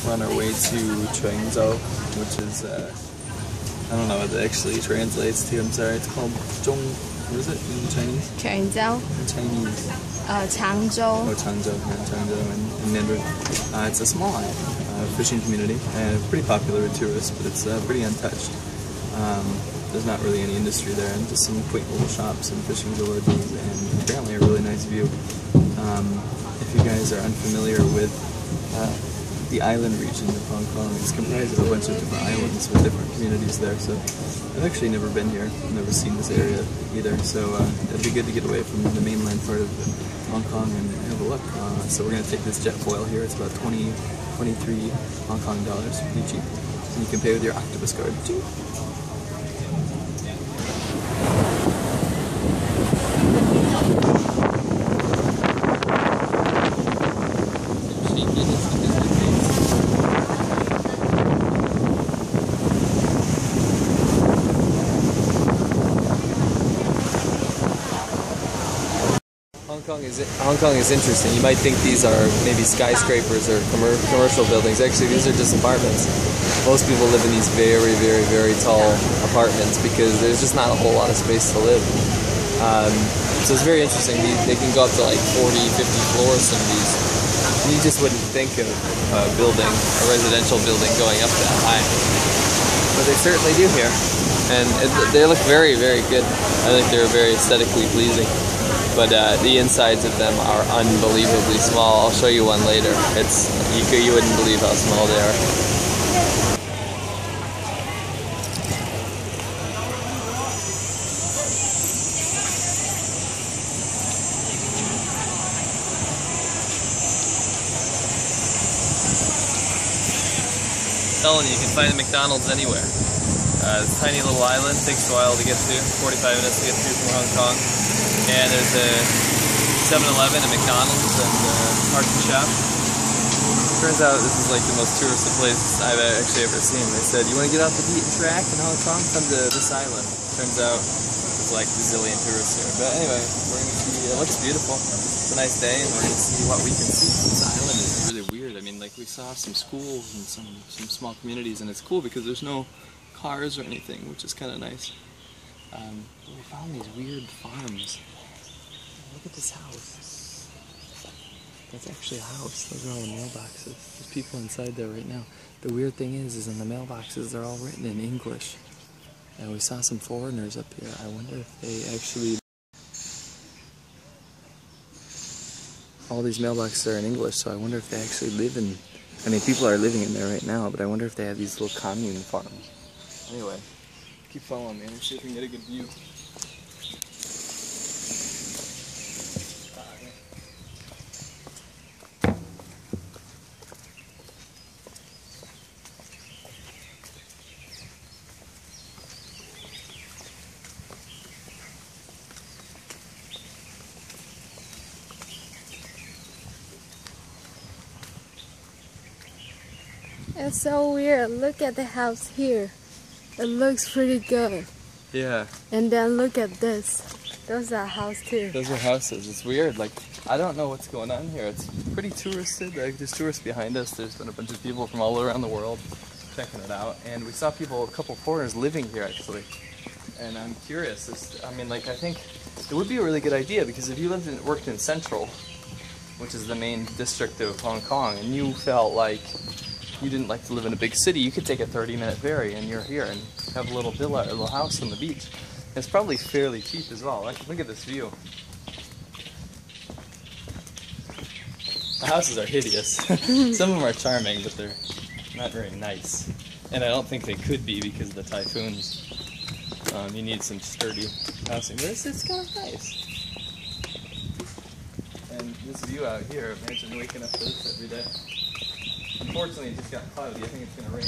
We're on our way to Cheung Chau, which is, I don't know what it actually translates to, I'm sorry. It's called what is it in Chinese? Cheung Chau. In Chinese. Cheung Chau. Oh, Cheung Chau, yeah, Cheung Chau in Mandarin. It's a small fishing community, and pretty popular with tourists, but it's pretty untouched. There's not really any industry there, and just some quaint little shops and fishing villages, and apparently a really nice view. If you guys are unfamiliar with the island region of Hong Kong, it's comprised of a bunch of different islands with different communities there, so I've actually never been here, never seen this area either, so it'd be good to get away from the mainland part of Hong Kong and have a look. So we're going to take this jet foil here. It's about 23 Hong Kong dollars, pretty cheap, and you can pay with your octopus card too. Hong Kong is interesting. You might think these are maybe skyscrapers or commercial buildings. Actually, these are just apartments. Most people live in these very, very, very tall apartments because there's just not a whole lot of space to live. So it's very interesting. They can go up to like 40, 50 floors, some of these. You just wouldn't think of a residential building going up that high. But they certainly do here. And they look very, very good. I think they're very aesthetically pleasing. But the insides of them are unbelievably small. I'll show you one later. You wouldn't believe how small they are. Telling you can find a McDonald's anywhere. It's a tiny little island, takes a while to get to, 45 minutes to get to from Hong Kong. And there's a 7-Eleven, a McDonald's, and a parking shop. Turns out this is like the most touristy place I've actually ever seen. They said, you want to get off the beaten track in Hong Kong? Come to this island. Turns out there's like a zillion tourists here. But anyway, we're going to see, it looks beautiful. It's a nice day, and we're going to see what we can see. This island is really weird. I mean, like we saw some schools and some small communities, and it's cool because there's no cars or anything, which is kind of nice. We found these weird farms. Look at this house. That's actually a house. Those are all the mailboxes. There's people inside there right now. The weird thing is in the mailboxes they're all written in English. And we saw some foreigners up here. I wonder if they actually... All these mailboxes are in English, so I wonder if they actually live in... I mean, people are living in there right now, but I wonder if they have these little commune farms. Anyway, keep following me and see if we can get a good view. It's so weird. Look at the house here. It looks pretty good. Yeah. And then look at this. Those are houses too. Those are houses. It's weird. Like, I don't know what's going on here. It's pretty touristed. Like, there's tourists behind us. There's been a bunch of people from all around the world checking it out. And we saw a couple foreigners living here actually. And I'm curious. I mean, like, I think it would be a really good idea because if you worked in Central, which is the main district of Hong Kong, and you felt like you didn't like to live in a big city, you could take a 30-minute ferry and you're here and have a little villa or a little house on the beach. It's probably fairly cheap as well. Like, look at this view. The houses are hideous. Some of them are charming, but they're not very nice. And I don't think they could be because of the typhoons. You need some sturdy housing, but it's kind of nice. And this view out here, imagine waking up to this every day. Unfortunately, it just got cloudy. I think it's going to rain.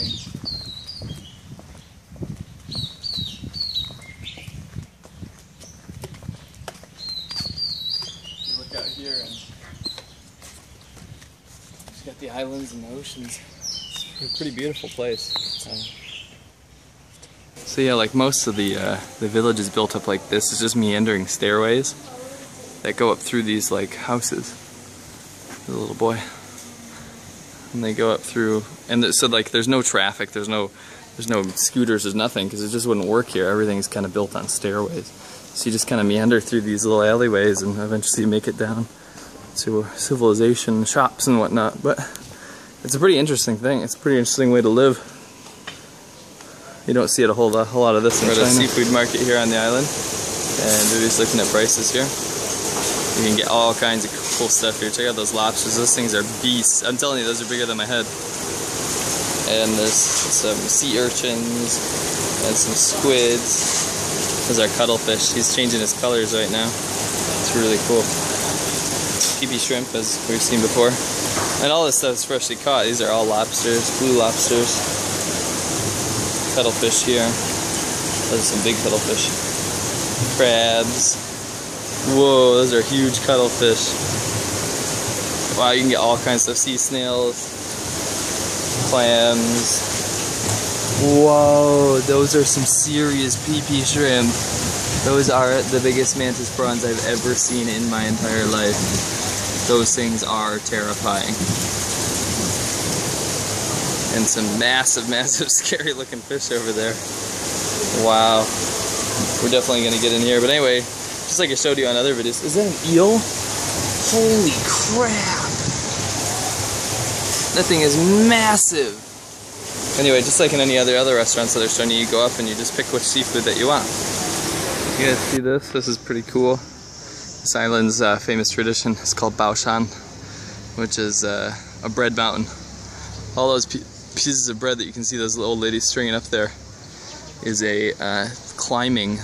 You look out here and you've got the islands and the oceans. It's a pretty beautiful place. So yeah, like most of the village is built up like this. It's just meandering stairways that go up through these like houses. There's a little boy. And they go up through, and so like there's no traffic, there's no scooters, there's nothing, because it just wouldn't work here. Everything's kind of built on stairways. So you just kind of meander through these little alleyways and eventually you make it down to civilization, shops and whatnot. But it's a pretty interesting thing. It's a pretty interesting way to live. You don't see it a whole lot of this in China. We're at a seafood market here on the island, and we're just looking at prices here. You can get all kinds of cool stuff here. Check out those lobsters. Those things are beasts. I'm telling you, those are bigger than my head. And there's some sea urchins and some squids. Those are cuttlefish. He's changing his colors right now. It's really cool. PP shrimp, as we've seen before. And all this stuff is freshly caught. These are all lobsters, blue lobsters. Cuttlefish here. Those are some big cuttlefish. Crabs. Whoa, those are huge cuttlefish. Wow, you can get all kinds of sea snails, clams. Whoa, those are some serious PP shrimp. Those are the biggest mantis prawns I've ever seen in my entire life. Those things are terrifying. And some massive, massive, scary looking fish over there. Wow. We're definitely gonna get in here. But anyway, just like I showed you on other videos, is that an eel? Holy crap! That thing is massive! Anyway, just like in any other restaurants that are showing you, you go up and you just pick which seafood that you want. You guys see this? This is pretty cool. This island's famous tradition is called baoshan, which is a bread mountain. All those pieces of bread that you can see those old ladies stringing up there is a climbing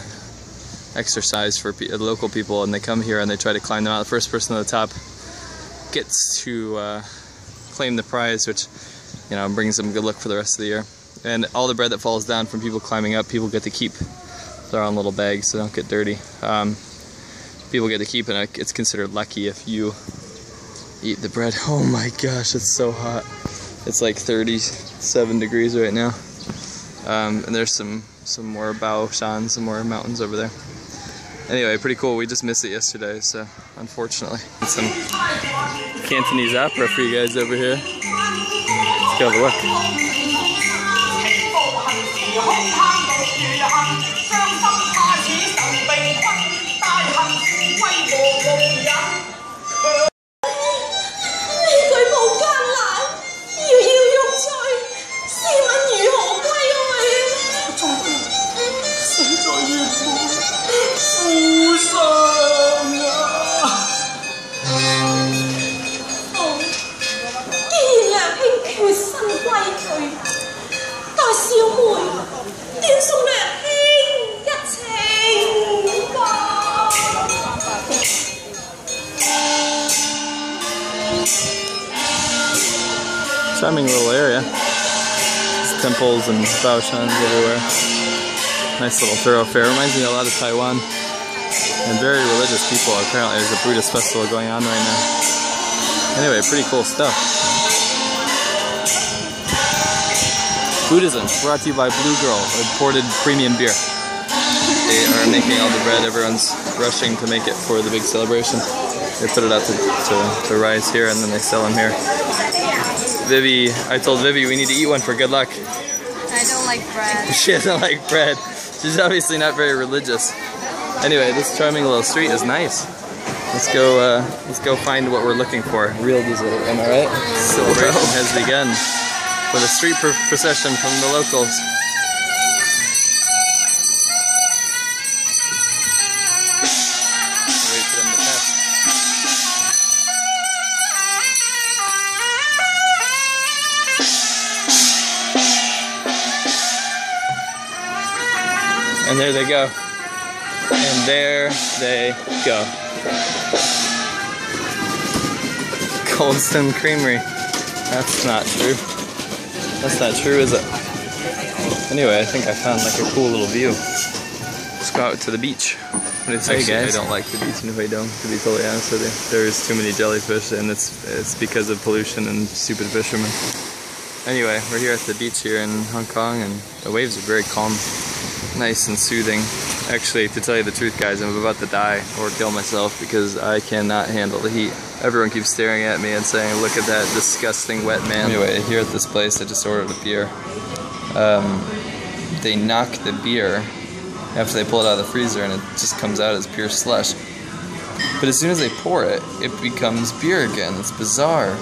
exercise for local people, and they come here and they try to climb them out. The first person to the top gets to claim the prize, which brings them good luck for the rest of the year. And all the bread that falls down from people climbing up, people get to keep. They're on little bags, so they don't get dirty. People get to keep, and it's considered lucky if you eat the bread. Oh my gosh, it's so hot. It's like 37 degrees right now. And there's some more baoshan, some more mountains over there. Anyway, pretty cool. We just missed it yesterday, so unfortunately. Some Cantonese opera for you guys over here. Let's go have a look. Charming little area. There's temples and baoshans everywhere. Nice little thoroughfare. Reminds me a lot of Taiwan. And very religious people. Apparently there's a Buddhist festival going on right now. Anyway, pretty cool stuff. Buddhism, brought to you by Blue Girl, imported premium beer. They are making all the bread. Everyone's rushing to make it for the big celebration. They put it out to rise here, and then they sell them here. I told Vivi we need to eat one for good luck. I don't like bread. She doesn't like bread. She's obviously not very religious. Anyway, this charming little street is nice. Let's go find what we're looking for. Real dessert, am I right? Celebration has begun with a street procession from the locals. Wait for them to pass. And there they go. And there they go. Coldstone Creamery. That's not true. That's not true, is it? Anyway, I think I found like a cool little view. Let's go out to the beach. What do you say, guys? I don't like the beach in Huidong, to be totally honest with you. There's too many jellyfish, and it's because of pollution and stupid fishermen. Anyway, we're here at the beach here in Hong Kong, and the waves are very calm, nice and soothing. Actually, to tell you the truth, guys, I'm about to die or kill myself because I cannot handle the heat. Everyone keeps staring at me and saying, look at that disgusting wet man. Anyway, here at this place, I just ordered a beer. They knock the beer after they pull it out of the freezer and it just comes out as pure slush. But as soon as they pour it, it becomes beer again. It's bizarre.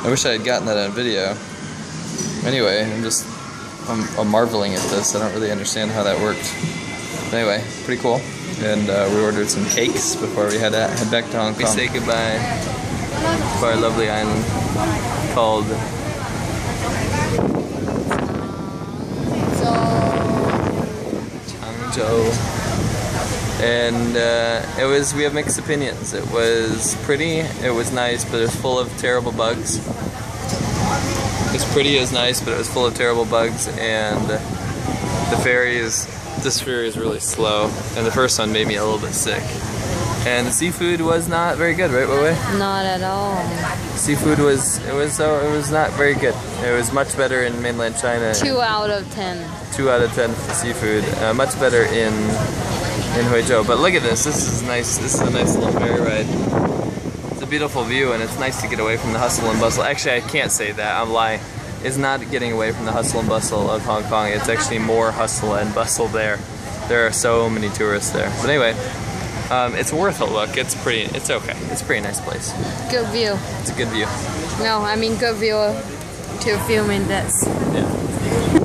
I wish I had gotten that on video. Anyway, I'm marveling at this. I don't really understand how that worked. But anyway, pretty cool. And we ordered some cakes before we head back to Hong Kong. We say goodbye to our lovely island called Cheung Chau. And we have mixed opinions. It was pretty, it was nice, but it was full of terrible bugs. It was pretty, it was nice, but it was full of terrible bugs, and this ferry is really slow, and the first one made me a little bit sick. And the seafood was not very good, right, Wei? Not at all. Seafood was not very good. It was much better in mainland China. 2 out of 10. 2 out of 10 for the seafood. Much better in Huizhou. But look at this. This is nice. This is a nice little ferry ride. It's a beautiful view, and it's nice to get away from the hustle and bustle. Actually, I can't say that. I'm lying. It's not getting away from the hustle and bustle of Hong Kong. It's actually more hustle and bustle there. There are so many tourists there. But anyway, it's worth a look. It's okay. It's a pretty nice place. Good view. It's a good view. No, I mean good view to filming this. Yeah.